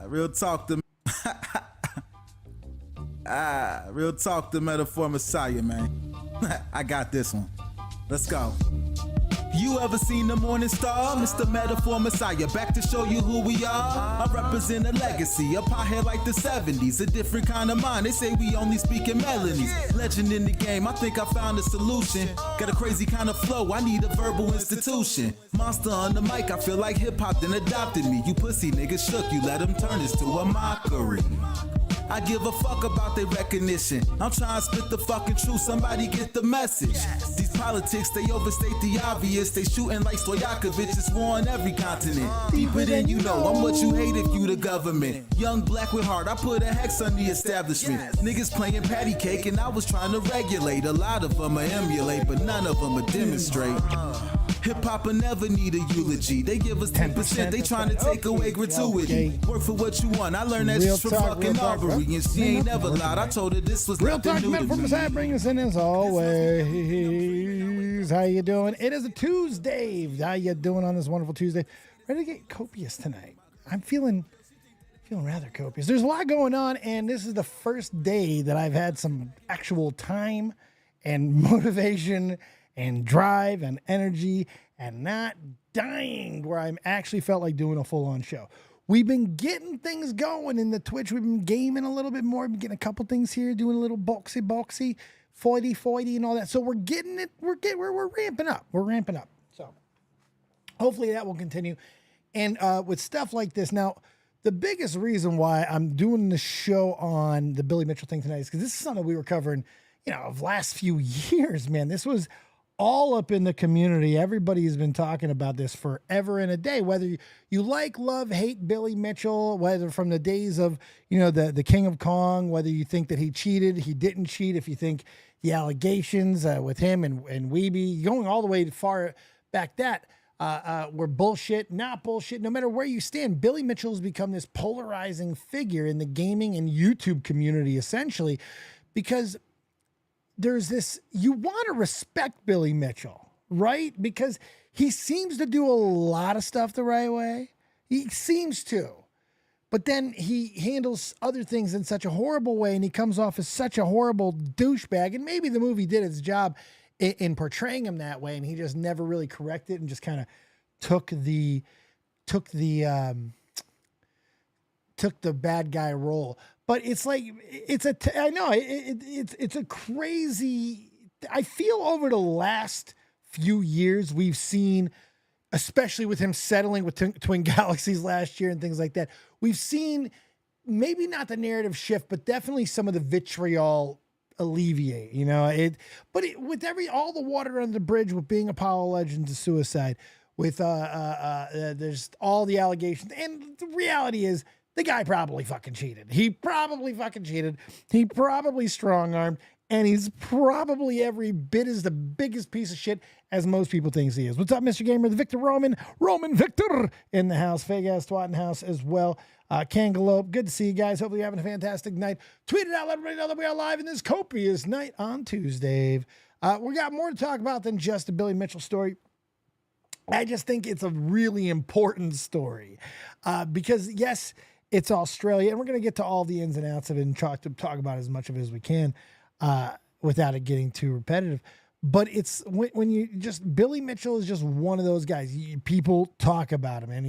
Real talk the real talk the metaphor messiah, man. I got this one. Let's go. You ever seen the morning star? Mr. Metaphor Messiah, back to show you who we are. I represent a legacy, a pothead like the 70s, a different kind of mind. They say we only speak in melodies. Legend in the game, I think I found a solution. Got a crazy kind of flow, I need a verbal institution. Monster on the mic, I feel like hip hop then adopted me. You pussy niggas shook, you let them turn this to a mockery. I give a fuck about their recognition. I'm trying to spit the fucking truth, somebody get the message. These politics, they overstate the obvious. They shooting like Stoyakovich, it's war on every continent. Deeper than you know, I'm what you hate if you the government. Young black with heart, I put a hex on the establishment. Niggas playing patty cake and I was trying to regulate. A lot of them I emulate, but none of them I demonstrate. Hip-hop will never need a eulogy. They give us 10%, they trying to take away gratuity. Work for what you want, I learned that shit from fucking Aubrey. And she ain't never lied, I told her this was Real Talk, nothing new to from me. the side, bring us in as always. How you doing? It is a TuesDave. How you doing on this wonderful Tuesday? Ready to get copious tonight. I'm feeling rather copious. There's a lot going on, and this is the first day that I've had some actual time and motivation and drive and energy and not dying where I'm actually felt like doing a full-on show. We've been getting things going in the Twitch. We've been gaming a little bit more. We've been getting a couple things here, doing a little boxy, foidy, and all that. So we're getting it. We're ramping up. We're ramping up. So hopefully that will continue. And with stuff like this, now the biggest reason why I'm doing the show on the Billy Mitchell thing tonight is because this is something we were covering, of last few years, man. This was all up in the community. Everybody has been talking about this forever and a day, whether you like, love, hate Billy Mitchell, whether from the days of, the King of Kong, whether you think that he cheated, he didn't cheat, if you think the allegations with him and Weeby, going all the way far back that were bullshit, not bullshit, no matter where you stand, Billy Mitchell has become this polarizing figure in the gaming and YouTube community, essentially, because there's this, you want to respect Billy Mitchell, right? Because he seems to do a lot of stuff the right way. He seems to. But then he handles other things in such a horrible way, and he comes off as such a horrible douchebag. And maybe the movie did its job in portraying him that way, and he just never really corrected and just kind of took the bad guy role. But it's like, I know it's a crazy, I feel over the last few years we've seen, especially with him settling with Twin Galaxies last year and things like that, we've seen maybe not the narrative shift, but definitely some of the vitriol alleviate, with all the water under the bridge with being Apollo Legends of suicide, with there's all the allegations, and the reality is, the guy probably fucking cheated. He probably strong-armed, and he's probably every bit as the biggest piece of shit as most people think he is. What's up, Mr. Gamer? The Victor Roman Victor in the house. Fake-ass twat in the house as well. Kangalope, good to see you guys. Hopefully you're having a fantastic night. Tweet it out, let everybody know that we are live in this copious night on TuesDave. We got more to talk about than just the Billy Mitchell story. I just think it's a really important story because, yes, it's Australia, and we're going to get to all the ins and outs of it and talk about as much of it as we can without it getting too repetitive. But it's when you just, Billy Mitchell is just one of those guys. People talk about him, and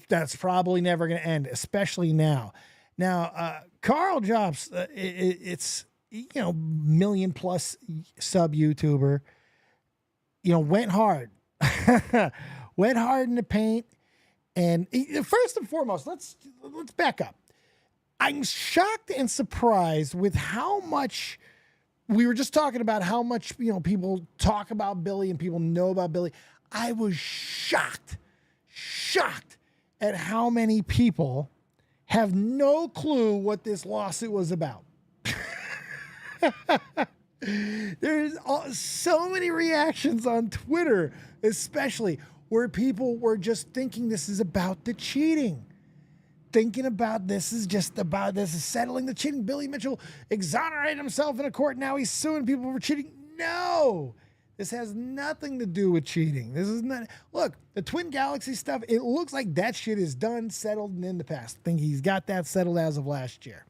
that's probably never going to end, especially now. Now, Carl Jobs, it's million plus sub YouTuber, went hard, went hard in the paint. And first and foremost, let's back up. I'm shocked and surprised with how much we were just talking about, how much people talk about Billy and people know about Billy. I was shocked at how many people have no clue what this lawsuit was about. There's so many reactions on Twitter, especially, where people were just thinking this is about the cheating. Thinking about this is settling the cheating. Billy Mitchell exonerated himself in a court. Now he's suing people for cheating. No, This has nothing to do with cheating. This is not. Look, the Twin Galaxy stuff, it looks like that shit is done, settled, and in the past. I think he's got that settled as of last year.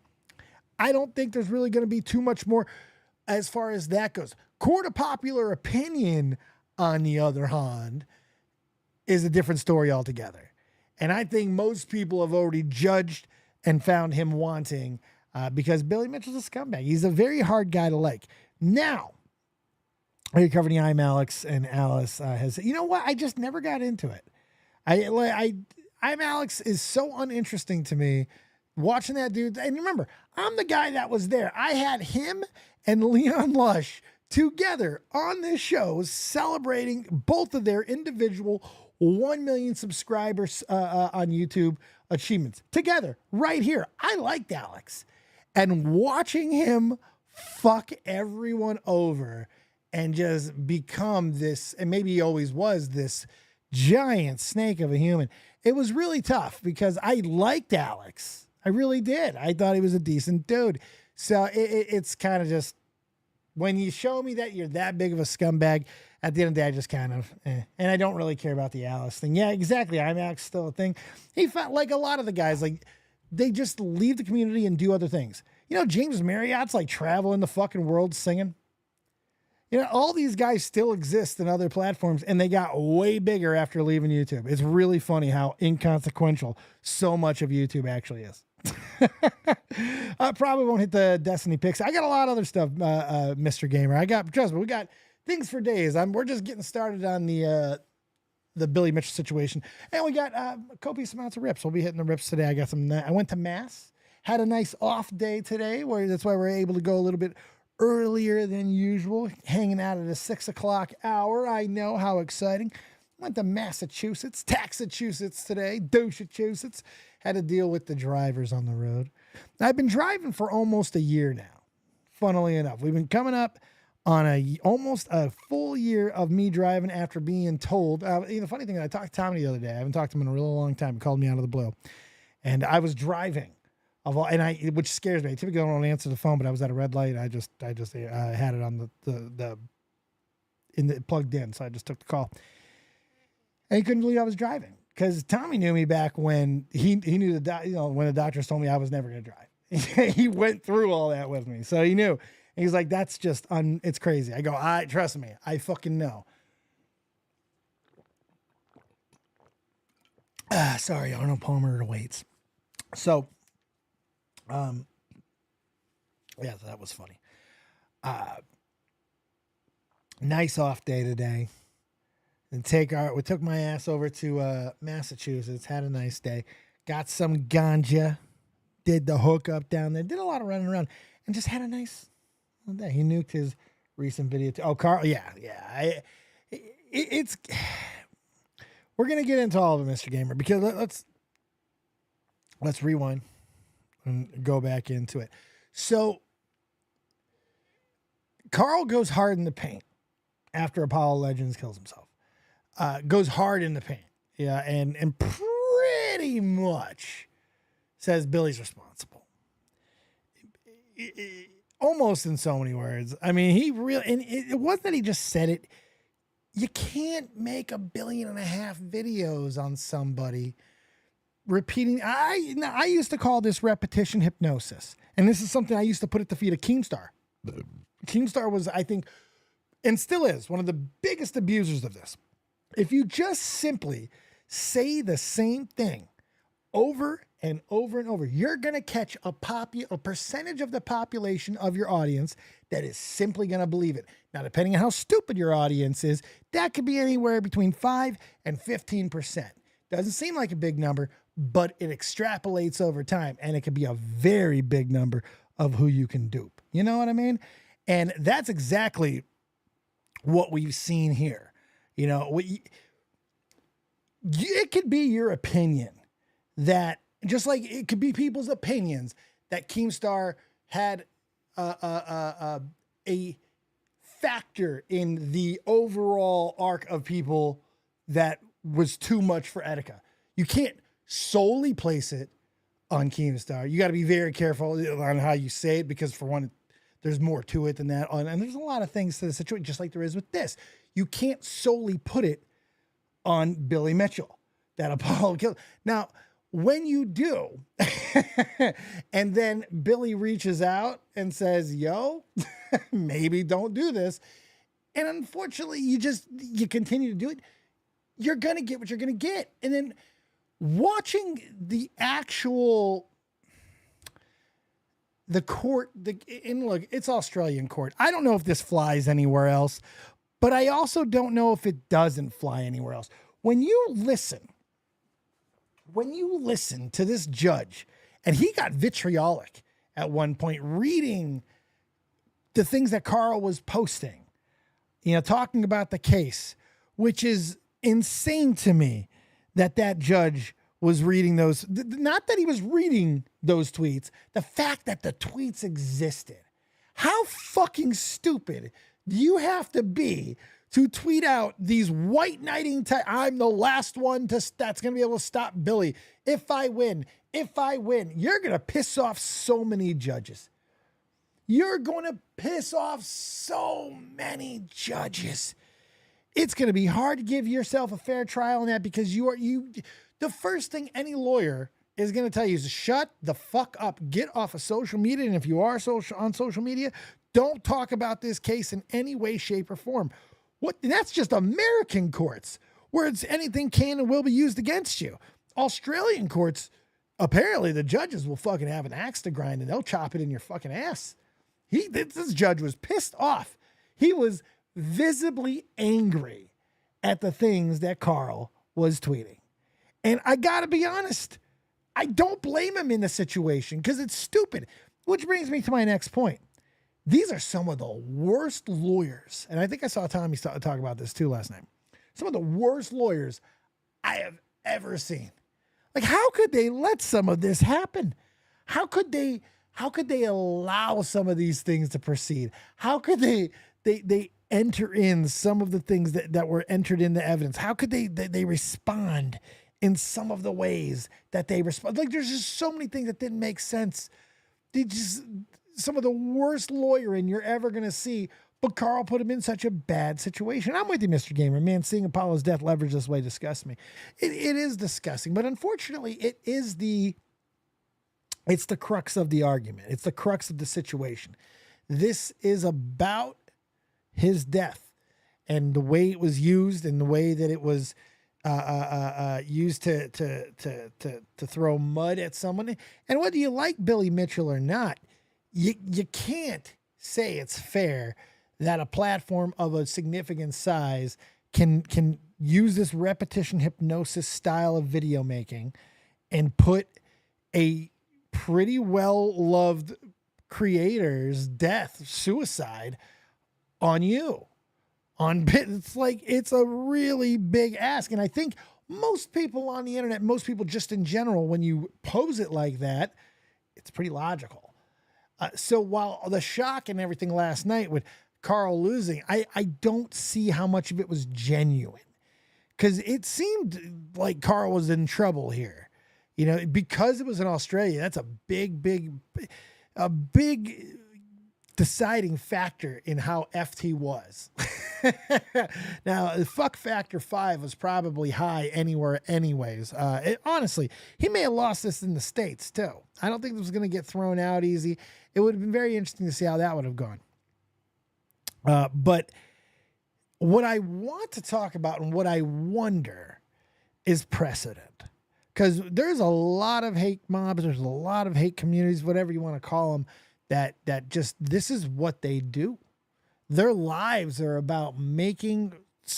I don't think there's really going to be too much more as far as that goes. Court of popular opinion, on the other hand, is a different story altogether. And I think most people have already judged and found him wanting because Billy Mitchell's a scumbag. He's a very hard guy to like. Now, are you covering the I'm Alex? And Alice has, you know what? I just never got into it. I'm Alex is so uninteresting to me. Watching that dude, and remember, I'm the guy that was there. I had him and Leon Lush together on this show celebrating both of their individual 1 million subscribers on YouTube achievements together right here. I liked Alex, and watching him fuck everyone over and just become this, and maybe he always was this giant snake of a human. It was really tough because I liked Alex. I really did. I thought he was a decent dude. So it's kind of just, when you show me that you're that big of a scumbag, at the end of the day, I just kind of, And I don't really care about the Alice thing. Yeah, exactly. I'm Alex still a thing. He felt like a lot of the guys, like, they just leave the community and do other things. You know, James Marriott's like traveling the fucking world singing. You know, all these guys still exist in other platforms, and they got way bigger after leaving YouTube. It's really funny how inconsequential so much of YouTube actually is. I probably won't hit the Destiny picks. I got a lot of other stuff, Mr. Gamer. Trust me, we got things for days. We're just getting started on the Billy Mitchell situation, and we got copious amounts of rips. We'll be hitting the rips today. I went to Mass, had a nice off day today, that's why we're able to go a little bit earlier than usual, hanging out at a 6 o'clock hour. I know, how exciting. Went to Massachusetts, Taxachusetts today, Doshachusetts. Had to deal with the drivers on the road. I've been driving for almost a year now, funnily enough. We've been coming up on almost a full year of me driving after being told. The funny thing, I talked to Tommy the other day. I haven't talked to him in a really long time. He called me out of the blue. And I was driving, which scares me. I typically don't answer the phone, but I was at a red light. I just had it on the plugged in, so I just took the call. And he couldn't believe I was driving because Tommy knew me back when he knew when the doctors told me I was never going to drive. He went through all that with me, so he knew. And he's like, "That's just it's crazy." I go, trust me, I fucking know." Sorry, Arnold Palmer waits. So, yeah, so that was funny. Nice off day today. And we took my ass over to Massachusetts, had a nice day, got some ganja, did the hookup down there, did a lot of running around, and just had a nice day. He nuked his recent video too. Oh, Carl, yeah. We're gonna get into all of it, Mr. Gamer, because let's rewind and go back into it. So Carl goes hard in the paint after Apollo Legends kills himself. Goes hard in the paint. Yeah, and pretty much says Billy's responsible. Almost in so many words. I mean, he really, and it wasn't that he just said it. You can't make 1.5 billion videos on somebody repeating. I used to call this repetition hypnosis. And this is something I used to put at the feet of Keemstar. Keemstar was, I think, and still is, one of the biggest abusers of this. If you just simply say the same thing over and over and over, you're going to catch a percentage of the population of your audience that is simply going to believe it. Now, depending on how stupid your audience is, that could be anywhere between 5 and 15%. Doesn't seem like a big number, but it extrapolates over time, and it could be a very big number of who you can dupe. You know what I mean? And that's exactly what we've seen here. You know, it could be your opinion that, just like it could be people's opinions, that Keemstar had a factor in the overall arc of people that was too much for Etika. You can't solely place it on Keemstar. You got to be very careful on how you say it, because for one, there's more to it than that. And there's a lot of things to the situation, just like there is with this. You can't solely put it on Billy Mitchell that Apollo killed. Now, when you do, and then Billy reaches out and says, yo, maybe don't do this. And unfortunately, you continue to do it. You're going to get what you're going to get. And then watching the court, and look, it's Australian court. I don't know if this flies anywhere else, but I also don't know if it doesn't fly anywhere else. When you listen to this judge, and he got vitriolic at one point reading the things that Carl was posting, talking about the case, which is insane to me that judge was reading those. Not that he was reading those tweets, the fact that the tweets existed. How fucking stupid do you have to be to tweet out these white knighting I'm the last one that's going to be able to stop Billy. If I win, you're going to piss off so many judges. You're going to piss off so many judges. It's going to be hard to give yourself a fair trial on that, because the first thing any lawyer is going to tell you is shut the fuck up, get off of social media. And if you are on social media, don't talk about this case in any way, shape, or form. That's just American courts, where it's anything can and will be used against you. Australian courts, apparently the judges will fucking have an axe to grind and they'll chop it in your fucking ass. This judge was pissed off. He was visibly angry at the things that Carl was tweeting. And I gotta be honest, I don't blame him in the situation, because it's stupid. Which brings me to my next point. These are some of the worst lawyers, and I think I saw Tommy talk about this too last night. Some of the worst lawyers I have ever seen. Like, how could they let some of this happen? How could they allow some of these things to proceed? How could they enter in some of the things that were entered into evidence? How could they respond in some of the ways that they respond? Like, there's just so many things that didn't make sense. Some of the worst lawyering you're ever going to see, but Carl put him in such a bad situation. I'm with you, Mr. Gamer. Man, seeing Apollo's death leveraged this way disgusts me. It is disgusting, but unfortunately, it's the crux of the argument. It's the crux of the situation. This is about his death and the way it was used and the way that it was used to throw mud at someone. And whether you like Billy Mitchell or not, you can't say it's fair that a platform of a significant size can use this repetition hypnosis style of video making and put a pretty well-loved creator's death, suicide, on you. It's a really big ask. And I think most people on the internet, most people just in general, when you pose it like that, it's pretty logical. So while the shock and everything last night with Carl losing, I don't see how much of it was genuine, because it seemed like Carl was in trouble here, because it was in Australia. That's a big deciding factor in how effed he was. Now, the fuck factor 5 was probably high anywhere anyways. Honestly, he may have lost this in the States too. I don't think this was going to get thrown out easy. It would have been very interesting to see how that would have gone. But what I want to talk about and what I wonder is precedent. Because there's a lot of hate mobs, there's a lot of hate communities, whatever you want to call them, that just, this is what they do. Their lives are about making,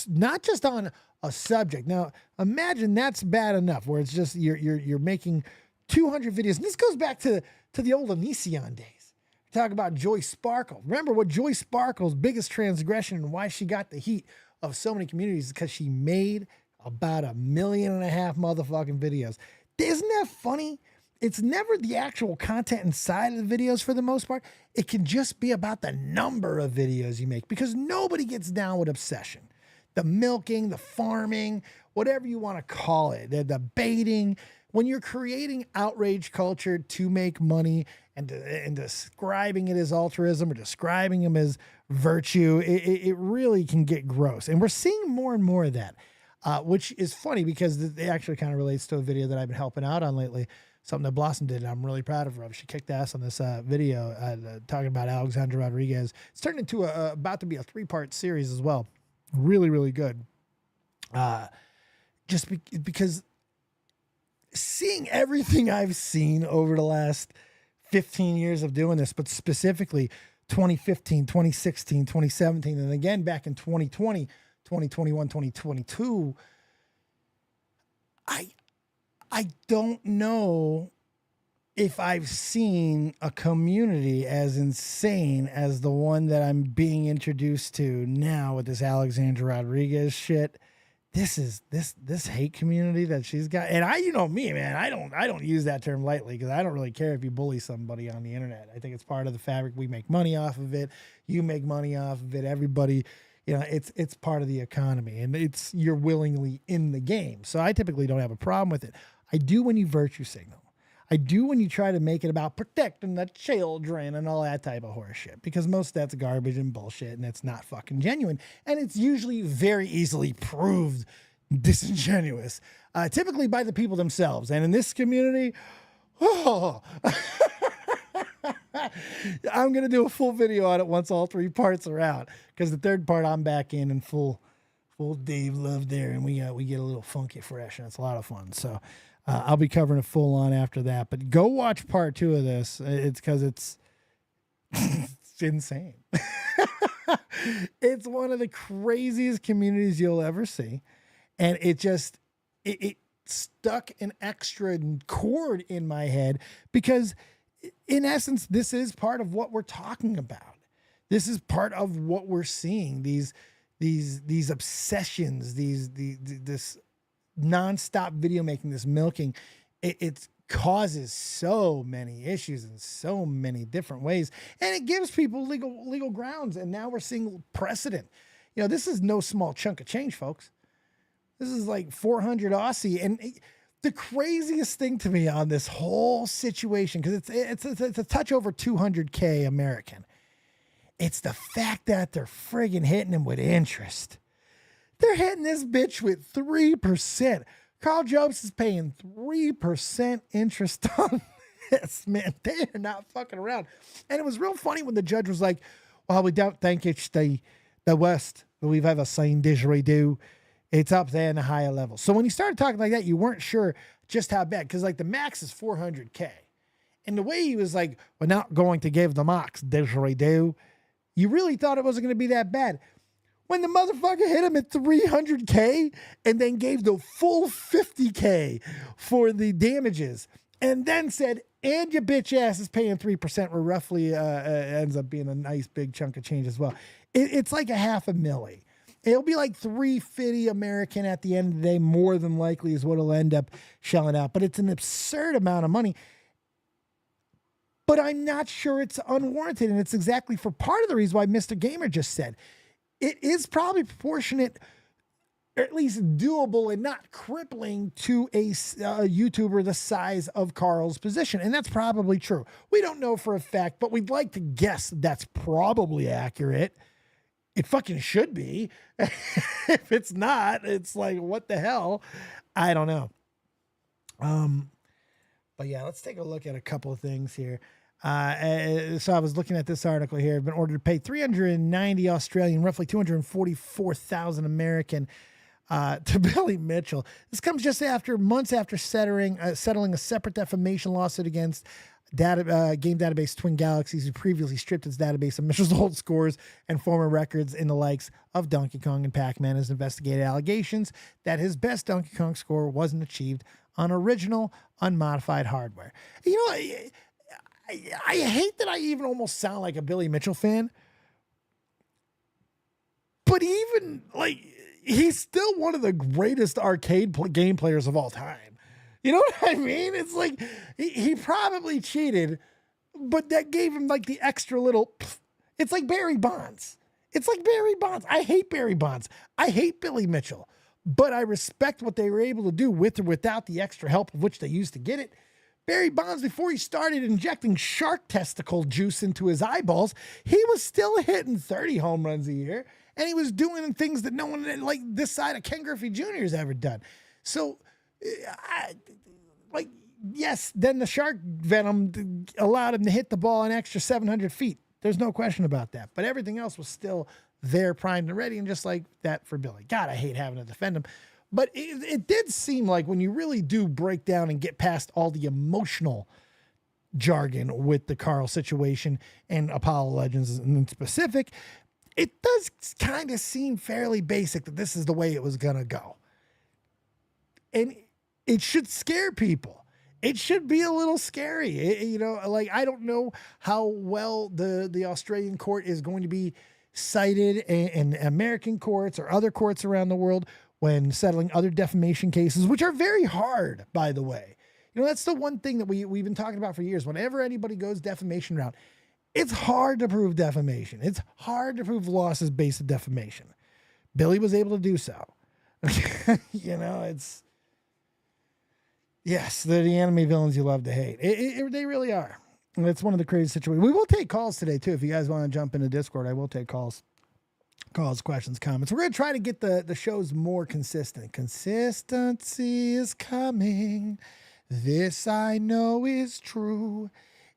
not just on a subject. Now, imagine that's bad enough, where it's just you're making 200 videos. And this goes back to the old Onision days. Talk about Joy Sparkle. Remember what Joy Sparkle's biggest transgression and why she got the heat of so many communities is because she made about 1.5 million motherfucking videos. Isn't that funny? It's never the actual content inside of the videos for the most part. It can just be about the number of videos you make, because nobody gets down with obsession. The milking, the farming, whatever you want to call it, the baiting. When you're creating outrage culture to make money and describing it as altruism or describing him as virtue, it really can get gross. And we're seeing more and more of that, which is funny because it actually kind of relates to a video that I've been helping out on lately, something that Blossom did, and I'm really proud of her. She kicked ass on this video talking about Alexander Rodriguez. It's turned into about to be a 3-part series as well. Really, really good. Because seeing everything I've seen over the last 15 years of doing this, but specifically 2015, 2016, 2017, and again back in 2020, 2021, 2022, I don't know if I've seen a community as insane as the one that I'm being introduced to now with this Alexandra Rodriguez shit. This hate community that she's got. And you know me, man, I don't use that term lightly because I don't really care if you bully somebody on the internet. I think it's part of the fabric. We make money off of it. You make money off of it. Everybody, you know, it's part of the economy, and you're willingly in the game. So I typically don't have a problem with it. I do when you virtue signal. I do when you try to make it about protecting the children and all that type of horse shit, because most of that's garbage and bullshit, and it's not fucking genuine. And it's usually very easily proved disingenuous, typically by the people themselves. And in this community, I'm going to do a full video on it once all 3 parts are out, because the 3rd part I'm back in full Dave love there, and we get a little funky fresh, and it's a lot of fun. So I'll be covering it full on after that, but go watch part 2 of this. It's because it's insane. It's one of the craziest communities you'll ever see. And it stuck an extra chord in my head because in essence, this is part of what we're talking about. This is part of what we're seeing. These obsessions, this nonstop video making, this milking, it causes so many issues in so many different ways, and it gives people legal grounds. And now we're seeing precedent. You know, this is no small chunk of change, folks. This is like 400 Aussie, and the craziest thing to me on this whole situation, because it's a touch over 200K American. It's the fact that they're friggin' hitting him with interest. They're hitting this bitch with 3%. Carl Jobs is paying 3% interest on this, man. They are not fucking around. And it was real funny when the judge was like, well, we don't think it's the worst that we've ever seen didgeridoo. It's up there in the higher level. So when he started talking like that, you weren't sure just how bad, because like the max is 400K. And the way he was like, we're not going to give the max didgeridoo, you really thought it wasn't going to be that bad. When the motherfucker hit him at 300K and then gave the full 50K for the damages, and then said, and your bitch ass is paying 3%, where roughly ends up being a nice big chunk of change as well. It's like a $500,000. It'll be like $350 American at the end of the day, more than likely is what it'll end up shelling out. But it's an absurd amount of money. But I'm not sure it's unwarranted. And it's exactly for part of the reason why Mr. Gamer just said. It is probably proportionate, or at least doable and not crippling to a YouTuber the size of Carl's position. And that's probably true. We don't know for a fact, but we'd like to guess that's probably accurate. It fucking should be. If it's not, it's like, what the hell? I don't know. But yeah, let's take a look at a couple of things here. So I was looking at this article here. I've been ordered to pay 390 Australian, roughly 244,000 American, to Billy Mitchell. This comes just after months after settling a separate defamation lawsuit against game database Twin Galaxies, who previously stripped its database of Mitchell's old scores and former records in the likes of Donkey Kong and Pac-Man, has investigated allegations that his best Donkey Kong score wasn't achieved on original, unmodified hardware. You know, I hate that I even almost sound like a Billy Mitchell fan, but even like, he's still one of the greatest arcade game players of all time. You know what I mean? It's like, he probably cheated, but that gave him like the extra little, it's like Barry Bonds. It's like Barry Bonds. I hate Barry Bonds. I hate Billy Mitchell, but I respect what they were able to do with or without the extra help of which they used to get it. Barry Bonds, before he started injecting shark testicle juice into his eyeballs, he was still hitting 30 home runs a year, and he was doing things that no one like this side of Ken Griffey Jr. has ever done. So, yes, then the shark venom allowed him to hit the ball an extra 700 feet. There's no question about that. But everything else was still there, primed and ready, and just like that for Billy. God, I hate having to defend him. But it did seem like when you really do break down and get past all the emotional jargon with the Carl situation and Apollo Legends in specific, it does kind of seem fairly basic that this is the way it was going to go. And it should scare people. It should be a little scary. I don't know how well the Australian court is going to be cited in American courts or other courts around the world when settling other defamation cases, which are very hard, by the way. That's the one thing that we've been talking about for years. Whenever anybody goes defamation route, it's hard to prove defamation. It's hard to prove losses based on defamation. Billy was able to do so. Yes, they're the anime villains you love to hate. They really are. And it's one of the crazy situations. We will take calls today, too. If you guys want to jump into Discord, I will take calls, questions, comments. We're going to try to get the shows more consistent. Consistency is coming. This I know is true.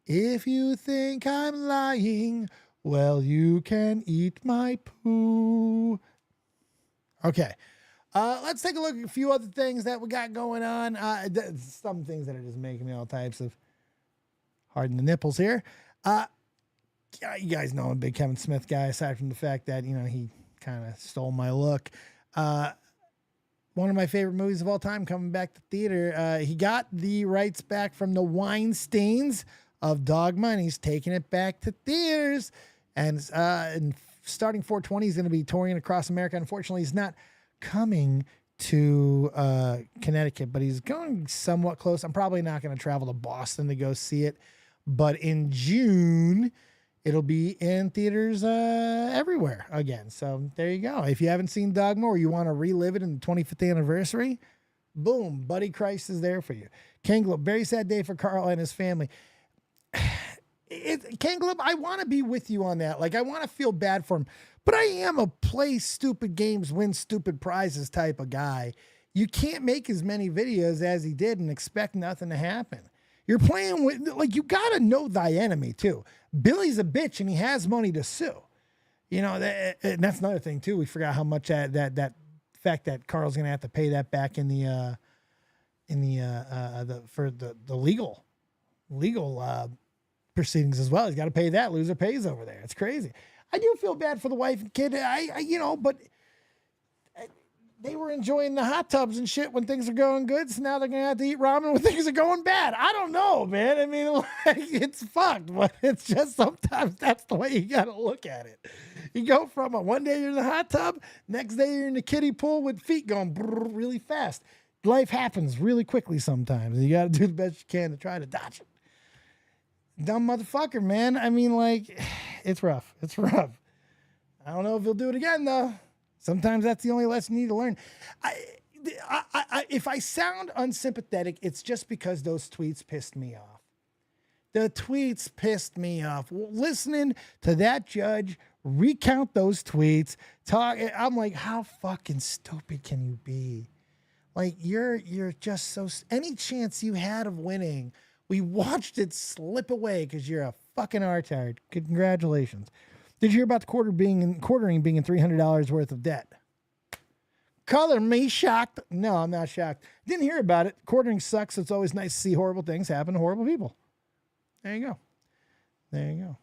If you think I'm lying, well, you can eat my poo. Okay. Let's take a look at a few other things that we got going on. Some things that are just making me all types of harden the nipples here. You guys know I'm a big Kevin Smith guy, aside from the fact that, he kind of stole my look. One of my favorite movies of all time coming back to theater. He got the rights back from the Weinsteins of Dogma, and he's taking it back to theaters. And starting 4/20, he's going to be touring across America. Unfortunately, he's not coming to Connecticut, but he's going somewhat close. I'm probably not going to travel to Boston to go see it, but in June it'll be in theaters everywhere again. So there you go. If you haven't seen Dogma or you want to relive it in the 25th anniversary, boom, Buddy Christ is there for you. Kanglup, very sad day for Carl and his family. Kanglup, I want to be with you on that. I want to feel bad for him. But I am a play stupid games, win stupid prizes type of guy. You can't make as many videos as he did and expect nothing to happen. You're playing with, you got to know thy enemy too. Billy's a bitch and he has money to sue. And that's another thing too. We forgot how much that fact that Carl's going to have to pay that back in the legal proceedings as well. He's got to pay that. Loser pays over there. It's crazy. I do feel bad for the wife and kid. But they were enjoying the hot tubs and shit when things are going good. So now they're going to have to eat ramen when things are going bad. I don't know, man. I mean, it's fucked, but it's just sometimes that's the way you got to look at it. You go from one day you're in the hot tub, next day you're in the kiddie pool with feet going really fast. Life happens really quickly sometimes. You got to do the best you can to try to dodge it. Dumb motherfucker, man. I mean, it's rough. It's rough. I don't know if he'll do it again, though. Sometimes that's the only lesson you need to learn. If I sound unsympathetic, it's just because those tweets pissed me off. The tweets pissed me off. Listening to that judge recount those tweets, I'm like, how fucking stupid can you be? You're just so... Any chance you had of winning... We watched it slip away because you're a fucking retard. Congratulations. Did you hear about the quartering being in $300 worth of debt? Color me shocked. No, I'm not shocked. Didn't hear about it. Quartering sucks. It's always nice to see horrible things happen to horrible people. There you go.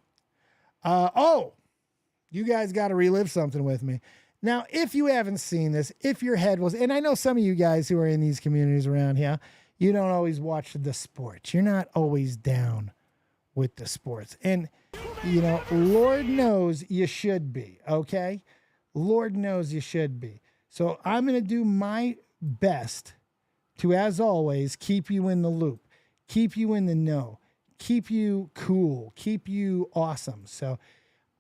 You guys got to relive something with me. Now, if you haven't seen this, if your head was, and I know some of you guys who are in these communities around here, you don't always watch the sports. You're not always down with the sports. And, Lord knows you should be, okay? Lord knows you should be. So I'm going to do my best to, as always, keep you in the loop, keep you in the know, keep you cool, keep you awesome. So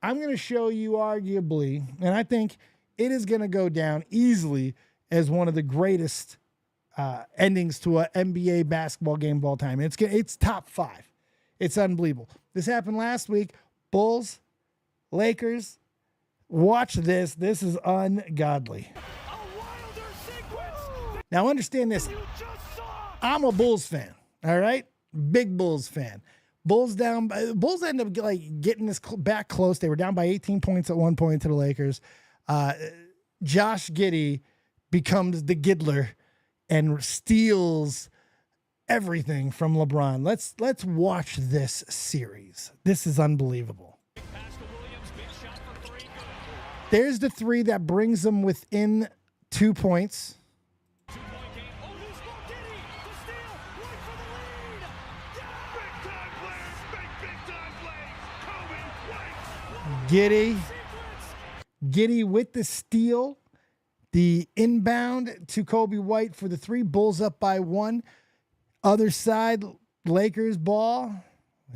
I'm going to show you arguably, and I think it is going to go down easily as one of the greatest endings to an NBA basketball game of all time. It's top 5. It's unbelievable. This happened last week. Bulls, Lakers. Watch this. This is ungodly. Now understand this. I'm a Bulls fan. All right, big Bulls fan. Bulls end up getting this back close. They were down by 18 points at one point to the Lakers. Josh Giddey becomes the Giddler and steals everything from LeBron. Let's watch this series. This is unbelievable. There's the 3 that brings them within 2 points. Giddey with the steal. The inbound to Kobe White for the 3. Bulls up by 1. Other side, Lakers ball.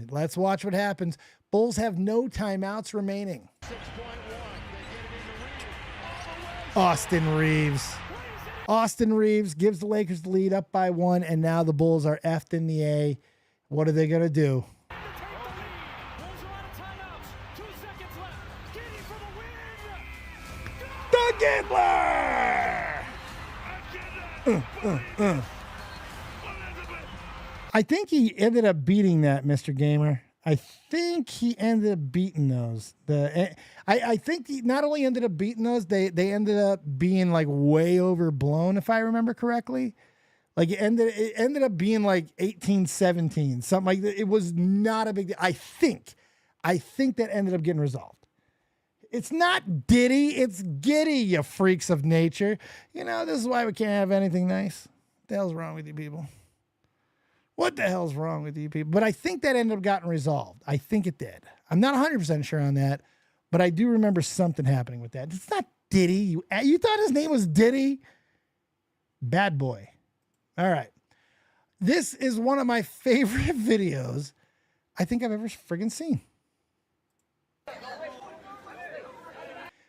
Let's watch what happens. Bulls have no timeouts remaining. Austin Reeves gives the Lakers the lead up by 1, and now the Bulls are effed in the A. What are they going to do? The Giddler! I think he ended up beating that, Mr. Gamer. I think he ended up beating those. I think he not only ended up beating those, they ended up being like way overblown, if I remember correctly. Like it ended up being like 18-17, something like that. It was not a big deal. I think that ended up getting resolved. It's not Diddy, it's Giddey, you freaks of nature. You know, this is why we can't have anything nice. What the hell's wrong with you people? What the hell's wrong with you people? But I think that ended up getting resolved. I think it did. I'm not 100% sure on that, but I do remember something happening with that. It's not Diddy. You thought his name was Diddy? Bad boy. All right. This is one of my favorite videos I think I've ever friggin' seen.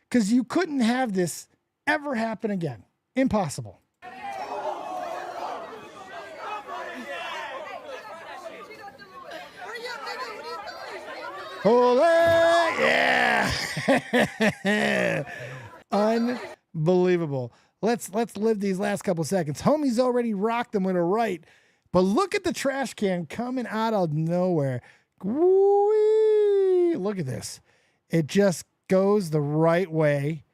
Because you couldn't have this ever happen again. Impossible. Holy, yeah. Unbelievable. Let's live these last couple seconds. Homie's already rocked them with a right, but look at the trash can coming out of nowhere. Whee! Look at this. It just goes the right way.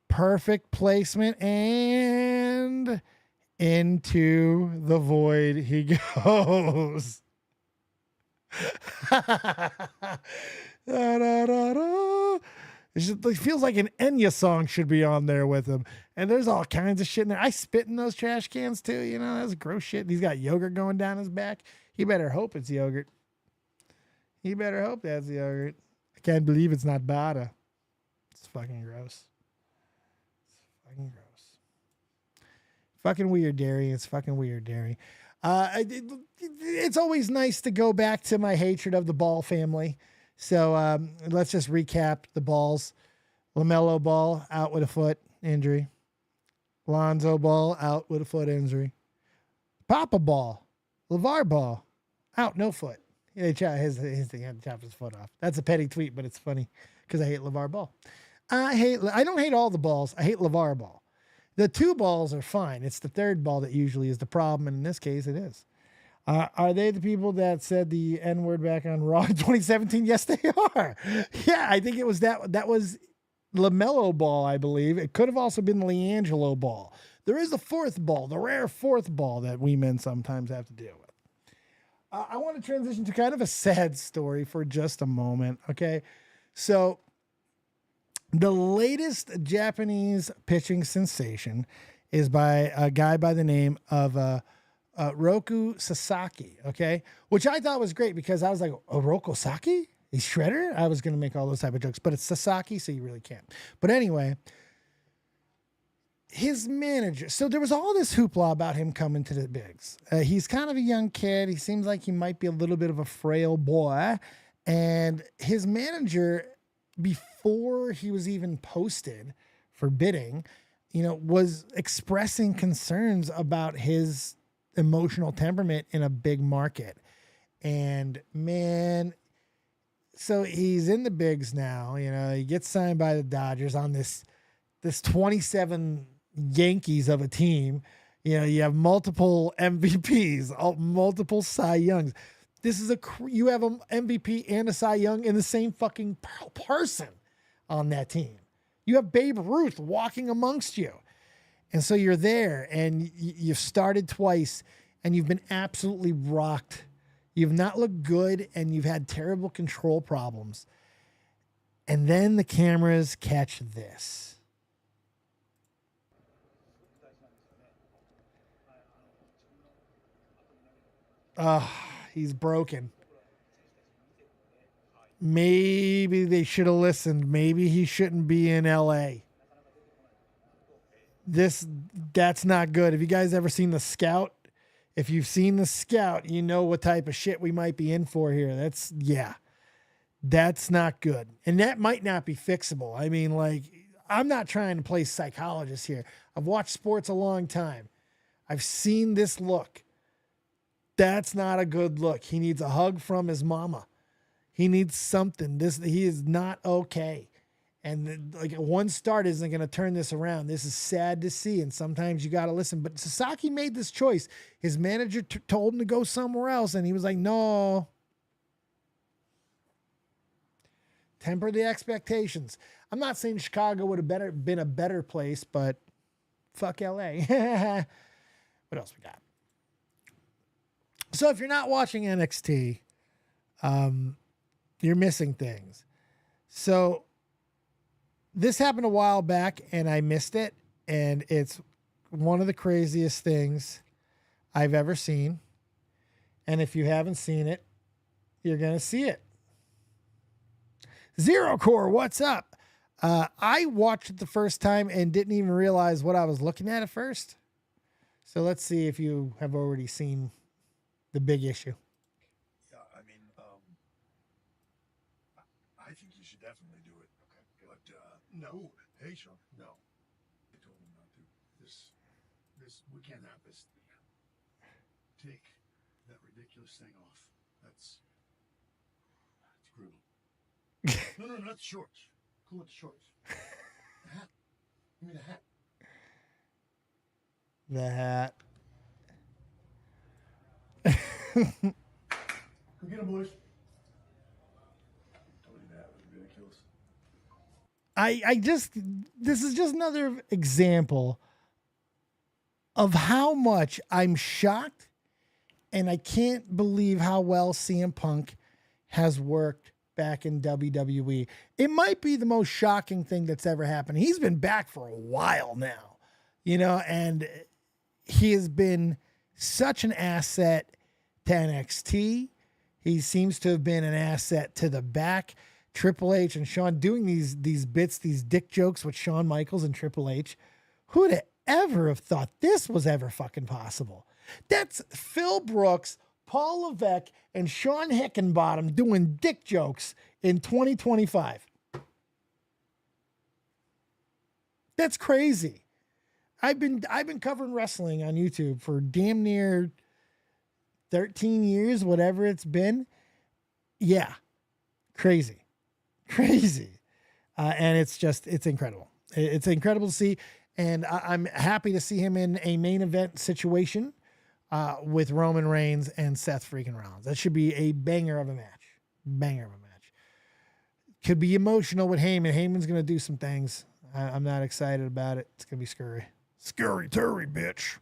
Perfect placement, and into the void he goes. It feels like an Enya song should be on there with him. And there's all kinds of shit in there. I spit in those trash cans too. You know, that's gross shit. He's got yogurt going down his back. He better hope it's yogurt. He better hope that's yogurt. I can't believe it's not Bada. It's fucking gross. It's fucking gross. Fucking weird, Dairy. It's fucking weird, Dairy. It's always nice to go back to my hatred of the Ball family. So let's just recap the balls. LaMelo Ball out with a foot injury. Lonzo Ball out with a foot injury. Papa Ball, LeVar Ball out, no foot. He had to chop his foot off. That's a petty tweet, but it's funny because I hate LeVar Ball. I don't hate all the balls. I hate LeVar Ball. The 2 balls are fine. It's the 3rd ball that usually is the problem, and in this case, it is. Are they the people that said the N-word back on Raw in 2017? Yes, they are. Yeah, I think it was that was LaMelo Ball, I believe. It could have also been LiAngelo Ball. There is a 4th ball, the rare 4th ball that we men sometimes have to deal with. I want to transition to kind of a sad story for just a moment, okay? So, the latest Japanese pitching sensation is by a guy by the name of Roku Sasaki, okay? Which I thought was great because I was like, Roku Sasaki? He's Shredder? I was going to make all those type of jokes, but it's Sasaki, so you really can't. But anyway, his manager, so there was all this hoopla about him coming to the bigs. He's kind of a young kid. He seems like he might be a little bit of a frail boy. And his manager, before he was even posted for bidding, was expressing concerns about his emotional temperament in a big market. And man, so he's in the bigs now. He gets signed by the Dodgers on this 27 Yankees of a team. You have multiple MVPs, multiple Cy Youngs. You have an MVP and a Cy Young in the same fucking person on that team. You have Babe Ruth walking amongst you. And so you're there, and you've started twice, and you've been absolutely rocked. You've not looked good, and you've had terrible control problems. And then the cameras catch this. He's broken. Maybe they should have listened. Maybe he shouldn't be in LA. That's not good. Have you guys ever seen The Scout? If you've seen The Scout, you know what type of shit we might be in for here. That's not good. And that might not be fixable. I mean, I'm not trying to play psychologist here. I've watched sports a long time. I've seen this look. That's not a good look. He needs a hug from his mama. He needs something. He is not okay. And one start isn't going to turn this around. This is sad to see, and sometimes you got to listen. But Sasaki made this choice. His manager told him to go somewhere else, and he was like, no. Temper the expectations. I'm not saying Chicago would have been a better place, but fuck LA. What else we got? So if you're not watching NXT, you're missing things. So this happened a while back, and I missed it, and it's one of the craziest things I've ever seen. And if you haven't seen it, you're going to see it. Zero Core, what's up? I watched it the first time and didn't even realize what I was looking at first. So let's see if you have already seen the big issue. Yeah, I mean, I think you should definitely do it. Okay. But, no. Hey, Sean, no. I told him not to. We can't have this. Take that ridiculous thing off. That's brutal. No, not the shorts. Cool with the shorts. The hat. Give me the hat. The hat. Go get him, boys. Totally that was ridiculous. This is just another example of how much I'm shocked, and I can't believe how well CM Punk has worked back in WWE. It might be the most shocking thing that's ever happened. He's been back for a while now, and he has been such an asset to NXT. He seems to have been an asset to the back. Triple H and Shawn doing these bits, these dick jokes with Shawn Michaels and Triple H. Who'd ever have thought this was ever fucking possible? That's Phil Brooks, Paul Levesque, and Sean Hickenbottom doing dick jokes in 2025. That's crazy. I've been covering wrestling on YouTube for damn near 13 years, whatever it's been. Yeah. Crazy. And it's incredible. It's incredible to see. And I'm happy to see him in a main event situation with Roman Reigns and Seth freaking Rollins. That should be a banger of a match. Could be emotional with Heyman. Heyman's going to do some things. I'm not excited about it. It's going to be scurry. Scurry Terry, bitch.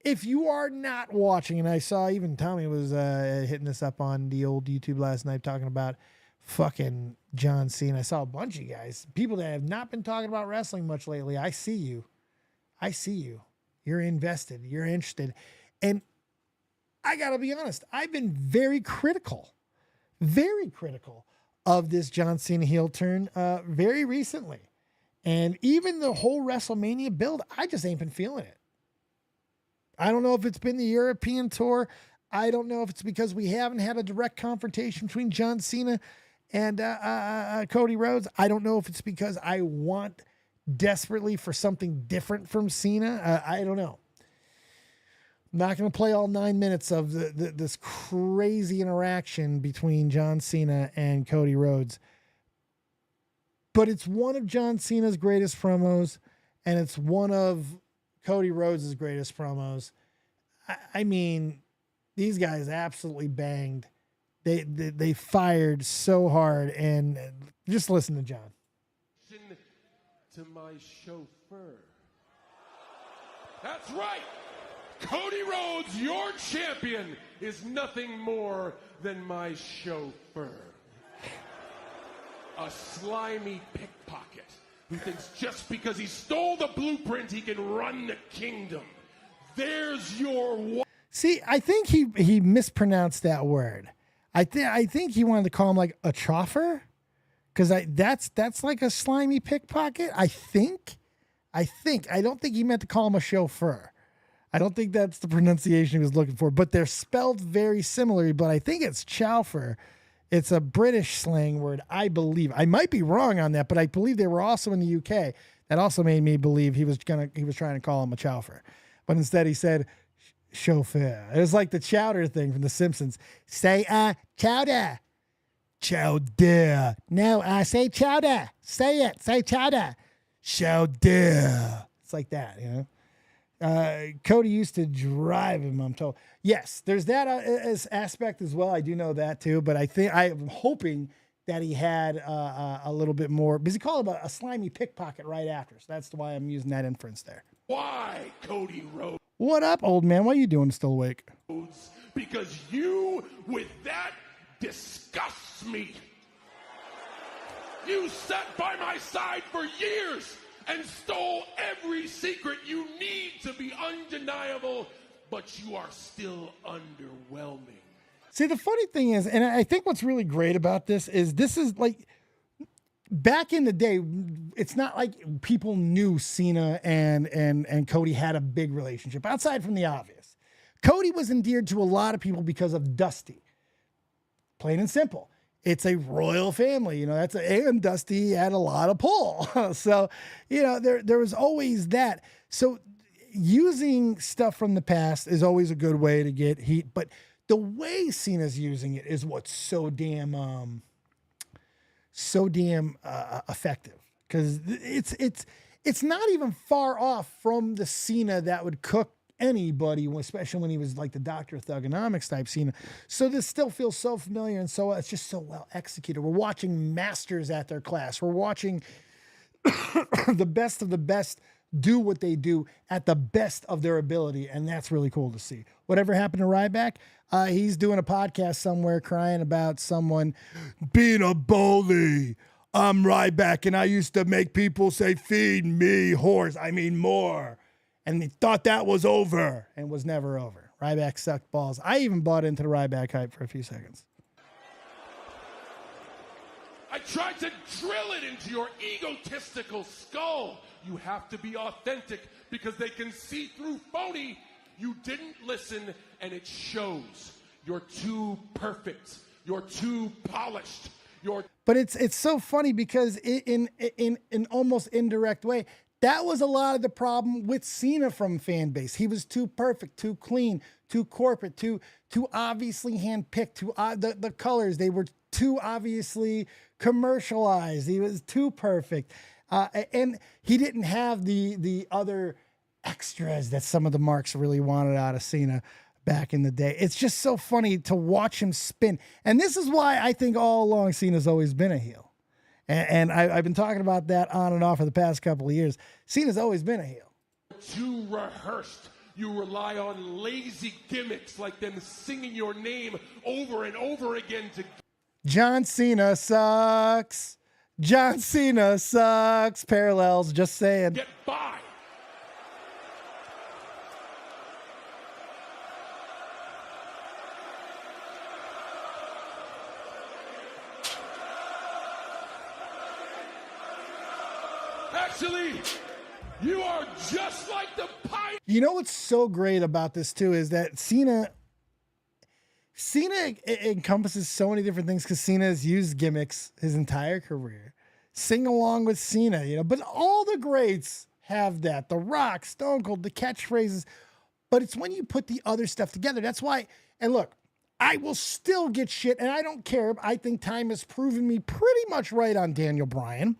If you are not watching, and I saw even Tommy was hitting this up on the old YouTube last night talking about fucking John Cena. I saw a bunch of guys, people that have not been talking about wrestling much lately. I see you. You're invested. You're interested. And I got to be honest, I've been very critical of this John Cena heel turn very recently. And even the whole WrestleMania build, I just ain't been feeling it. I don't know if it's been the European tour. I don't know if it's because we haven't had a direct confrontation between John Cena and Cody Rhodes. I don't know if it's because I want desperately for something different from Cena. I don't know. I'm not going to play all 9 minutes of this crazy interaction between John Cena and Cody Rhodes. But it's one of John Cena's greatest promos, and it's one of Cody Rhodes' greatest promos. I mean, these guys absolutely banged. They fired so hard, and just listen to John. To my chauffeur. That's right. Cody Rhodes, your champion, is nothing more than my chauffeur. A slimy pickpocket who thinks just because he stole the blueprint he can run the kingdom. There's your... See, I think he mispronounced that word. I think he wanted to call him like a chauffeur, because that's like a slimy pickpocket. I don't think he meant to call him a chauffeur. I don't think that's the pronunciation he was looking for, but they're spelled very similarly. But I think it's chauffeur. It's a British slang word, I believe. I might be wrong on that, but I believe they were also in the UK. That also made me believe he was trying to call him a chauffeur, but instead he said chauffeur. It was like the chowder thing from The Simpsons. Say chowder. Chowder. No, I say chowder. Say it. Say chowder. Chowder. It's like that, you know. Cody used to drive him, I'm told. Yes, there's that aspect as well. I do know that too, but I'm hoping that he had a little bit more, because he called him a slimy pickpocket right after. So that's why I'm using that inference there. Why, Cody Rhodes? What up, old man? What are you doing still awake? Because you, with that, disgusts me. You sat by my side for years and stole every secret you need to be undeniable, but you are still underwhelming. See, the funny thing is, and I think what's really great about this is like, back in the day, it's not like people knew Cena and Cody had a big relationship, outside from the obvious. Cody was endeared to a lot of people because of Dusty. Plain and simple. It's a royal family, you know, and Dusty had a lot of pull. So, you know, there was always that. So using stuff from the past is always a good way to get heat, but the way Cena's using it is what's so damn effective, because it's not even far off from the Cena that would cook anybody, especially when he was like the Dr. Thugonomics type Cena. So this still feels so familiar, and so it's just so well executed. We're watching masters at their class. We're watching the best of the best do what they do at the best of their ability, and that's really cool to see. Whatever happened to Ryback? He's doing a podcast somewhere crying about someone being a bully. I'm Ryback, and I used to make people say, feed me horse. I mean more. And they thought that was over, and was never over. Ryback sucked balls. I even bought into the Ryback hype for a few seconds. I tried to drill it into your egotistical skull. You have to be authentic because they can see through phony. You didn't listen, and it shows. You're too perfect. You're too polished. But it's so funny because in almost indirect way, that was a lot of the problem with Cena from fan base. He was too perfect, too clean, too corporate, too obviously handpicked. The colors, they were too obviously commercialized. He was too perfect, and he didn't have the other extras that some of the marks really wanted out of Cena back in the day. It's just so funny to watch him spin, and this is why I think all along Cena's always been a heel. And I've been talking about that on and off for the past couple of years. Cena's always been a heel. Too rehearsed. You rely on lazy gimmicks like them singing your name over and over again to... John Cena sucks. John Cena sucks. Parallels, just saying. Get by. Actually, you are just like the pie. You know what's so great about this too is that Cena encompasses so many different things, because Cena has used gimmicks his entire career. sing along with Cena, you know, but all the greats have that. The Rock, Stone Cold, the catchphrases, but it's when you put the other stuff together. That's why, and look, I will still get shit, and I don't care. I think time has proven me pretty much right on Daniel Bryan.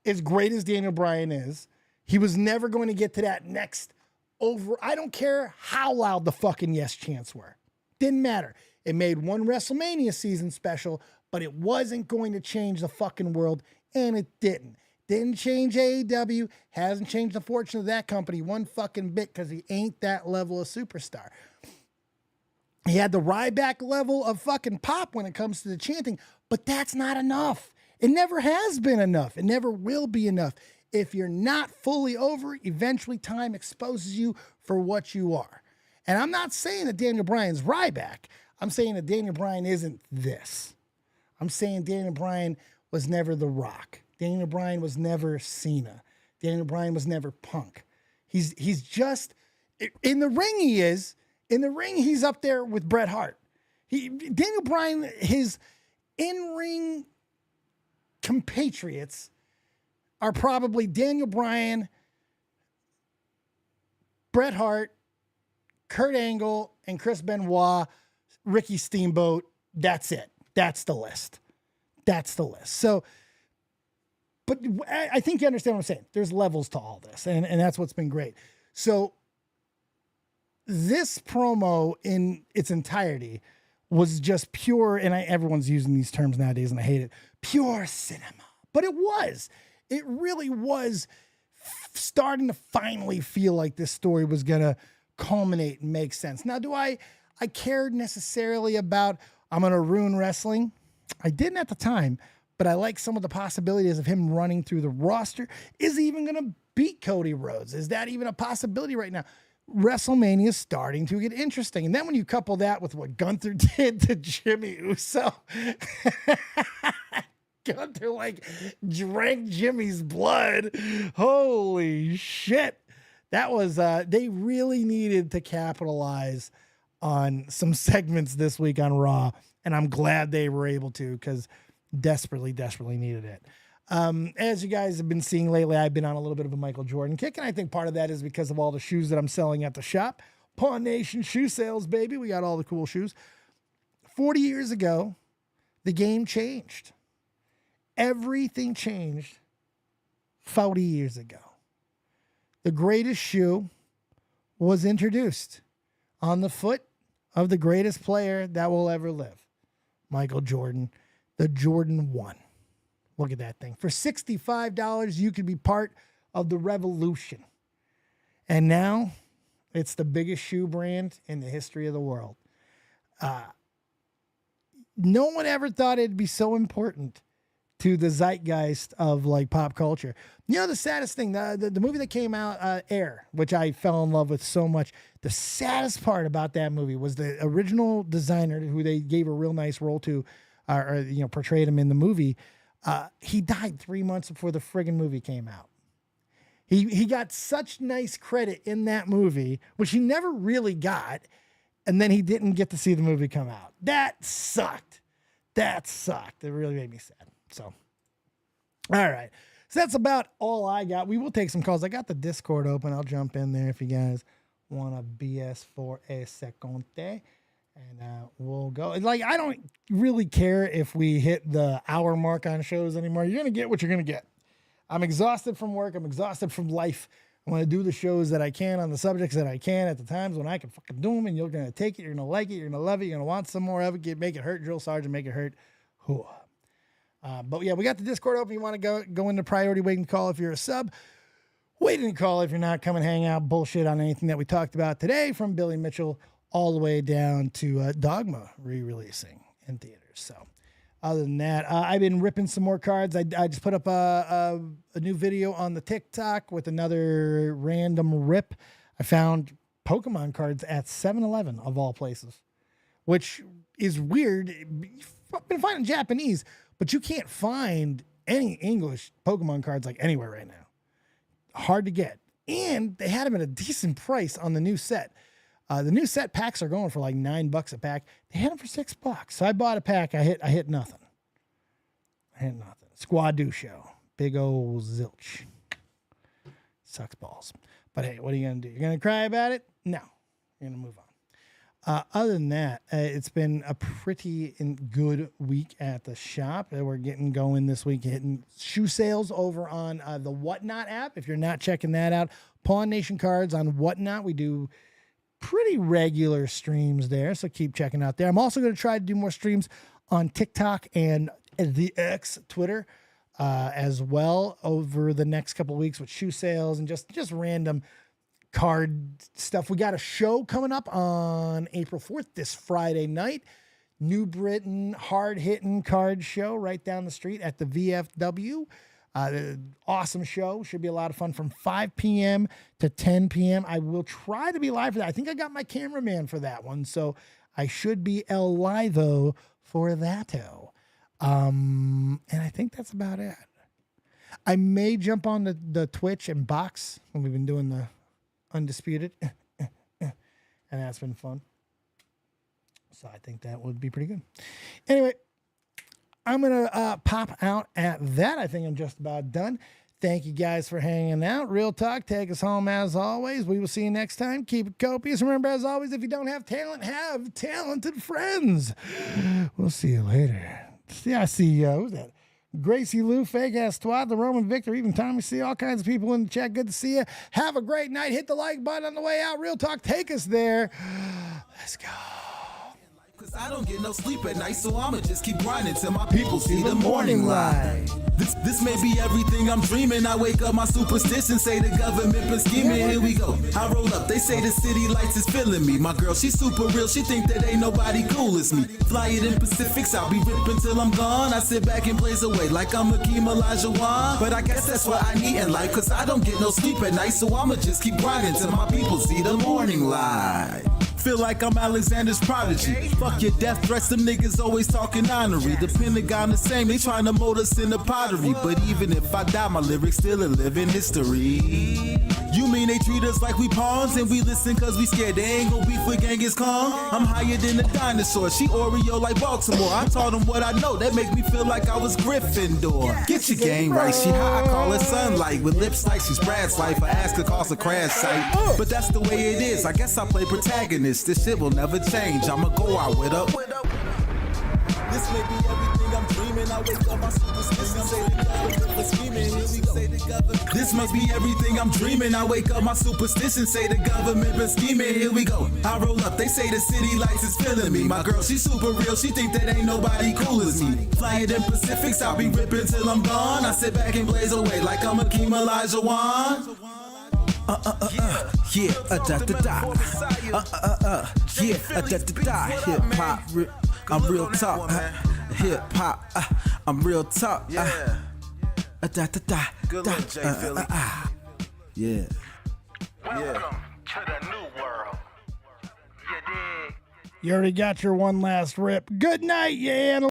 As great as Daniel Bryan is, he was never going to get to that next over. I don't care how loud the fucking yes chants were. Didn't matter. It made one WrestleMania season special, but it wasn't going to change the fucking world, and it didn't. Didn't change AEW, hasn't changed the fortune of that company one fucking bit because he ain't that level of superstar. He had the Ryback level of fucking pop when it comes to the chanting, but that's not enough. It never has been enough. It never will be enough. If you're not fully over, eventually time exposes you for what you are. And I'm not saying that Daniel Bryan's Ryback. I'm saying that Daniel Bryan isn't this. I'm saying Daniel Bryan was never The Rock. Daniel Bryan was never Cena. Daniel Bryan was never Punk. He's just, in the ring he is. In the ring, he's up there with Bret Hart. Daniel Bryan, his in-ring compatriots are probably Daniel Bryan, Bret Hart, Kurt Angle, and Chris Benoit, Ricky Steamboat. That's it. That's the list. That's the list. So, but I think you understand what I'm saying. There's levels to all this, and that's what's been great. So, this promo in its entirety was just pure, and everyone's using these terms nowadays, and I hate it, pure cinema. But it was. It really was starting to finally feel like this story was going to culminate and make sense. Now, do I cared necessarily about, I'm going to ruin wrestling? I didn't at the time, but I like some of the possibilities of him running through the roster. Is he even going to beat Cody Rhodes? Is that even a possibility right now? WrestleMania is starting to get interesting. And then when you couple that with what Gunther did to Jimmy Uso, Gunther like drank Jimmy's blood. Holy shit. That was, they really needed to capitalize on some segments this week on Raw. And I'm glad they were able to, because desperately needed it. As you guys have been seeing lately, I've been on a little bit of a Michael Jordan kick, and I think part of that is because of all the shoes that I'm selling at the shop. Pawn Nation shoe sales, baby. We got all the cool shoes. 40 years ago, the game changed. Everything changed 40 years ago. The greatest shoe was introduced on the foot of the greatest player that will ever live, Michael Jordan, the Jordan 1. Look at that thing. For $65, you could be part of the revolution. And now it's the biggest shoe brand in the history of the world. No one ever thought it'd be so important to the zeitgeist of like pop culture. You know, the saddest thing, the movie that came out, Air, which I fell in love with so much. The saddest part about that movie was the original designer who they gave a real nice role to, or portrayed him in the movie. He died 3 months before the friggin' movie came out. He got such nice credit in that movie, which he never really got, and then he didn't get to see the movie come out. That sucked. It really made me sad. So, all right. So that's about all I got. We will take some calls. I got the Discord open. I'll jump in there if you guys want to BS for a second. And we'll go. Like, I don't really care if we hit the hour mark on shows anymore. You're going to get what you're going to get. I'm exhausted from work. I'm exhausted from life. I want to do the shows that I can on the subjects that I can at the times when I can fucking do them. And you're going to take it. You're going to like it. You're going to love it. You're going to want some more of it. Make it hurt. Drill Sergeant, make it hurt. But yeah, we got the Discord open. You want to go into priority waiting to call if you're a sub. Waiting to call if you're not. Come and hang out, bullshit on anything that we talked about today, from Billy Mitchell all the way down to Dogma re-releasing in theaters. So other than that, I've been ripping some more cards. I just put up a new video on the TikTok with another random rip. I found Pokemon cards at 7-Eleven of all places, which is weird. I've been finding Japanese, but you can't find any English Pokemon cards like anywhere right now. Hard to get. And they had them at a decent price on the new set. The new set packs are going for like $9 a pack. They had them for $6. So I bought a pack. I hit nothing. Squad Do Show. Big old zilch. Sucks balls. But hey, what are you going to do? You're going to cry about it? No. You're going to move on. Other than that, it's been a pretty good week at the shop. We're getting going this week, hitting shoe sales over on the Whatnot app. If you're not checking that out, Pawn Nation cards on Whatnot. We do pretty regular streams there, so keep checking out there. I'm also going to try to do more streams on TikTok and the X Twitter as well over the next couple of weeks with shoe sales and just random card stuff. We got a show coming up on April 4th, this Friday night. New Britain hard-hitting card show right down the street at the VFW. Awesome show. Should be a lot of fun from 5 p.m. to 10 p.m. I will try to be live for that. I think I got my cameraman for that one, so I should be live for that. And I think that's about it. I may jump on the Twitch and box when we've been doing the Undisputed, and that's been fun. So I think that would be pretty good. Anyway, I'm going to pop out at that. I think I'm just about done. Thank you guys for hanging out. Real Talk, take us home as always. We will see you next time. Keep it copious. Remember, as always, if you don't have talent, have talented friends. We'll see you later. Yeah, I see, who's that? Gracie Lou, Fake Ass Twat, the Roman Victor, even Tommy C, all kinds of people in the chat. Good to see you. Have a great night. Hit the like button on the way out. Real Talk, take us there. Let's go. Cause I don't get no sleep at night, so I'ma just keep grinding till my people see the morning light. This may be everything I'm dreaming. I wake up, my superstition say the government been scheming. Here we go. I roll up, they say the city lights is feeling me. My girl, she's super real, she think that ain't nobody cool as me. Fly it in Pacifics, I'll be ripping till I'm gone. I sit back and blaze away like I'm Hakeem Olajuwon. But I guess that's what I need in life, cause I don't get no sleep at night, so I'ma just keep grinding till my people see the morning light. Feel like I'm Alexander's prodigy. Fuck your death threats, them niggas always talking honorary. The Pentagon the same, they trying to mold us into pottery. But even if I die, my lyrics still a living history. You mean they treat us like we pawns and we listen cause we scared they ain't gon' beef with Genghis Khan? I'm higher than a dinosaur, she Oreo like Baltimore. I taught them what I know, that make me feel like I was Gryffindor. Get your game right, she high, I call her sunlight. With lips like she's Brad's wife, I ask her cost a crash site. But that's the way it is, I guess I play protagonist. This shit will never change, I'ma go out with her. This may be everything I'm dreaming. I wake up, my superstition say the government was scheming. Here we go. This must be everything I'm dreaming. I wake up, my superstition say the government been scheming. Here we go. I roll up, they say the city lights is feeling me. My girl, she's super real, she think that ain't nobody cool as me. Fly it in Pacifics, I'll be ripping till I'm gone. I sit back and blaze away like I'm Hakeem Olajuwon. Yeah, hip hop, I'm real talk. Hip hop, I'm real talk. Yeah. Good little J Philly. Yeah. Welcome to the new world. You dig? You already got your one last rip. Good night, you animal.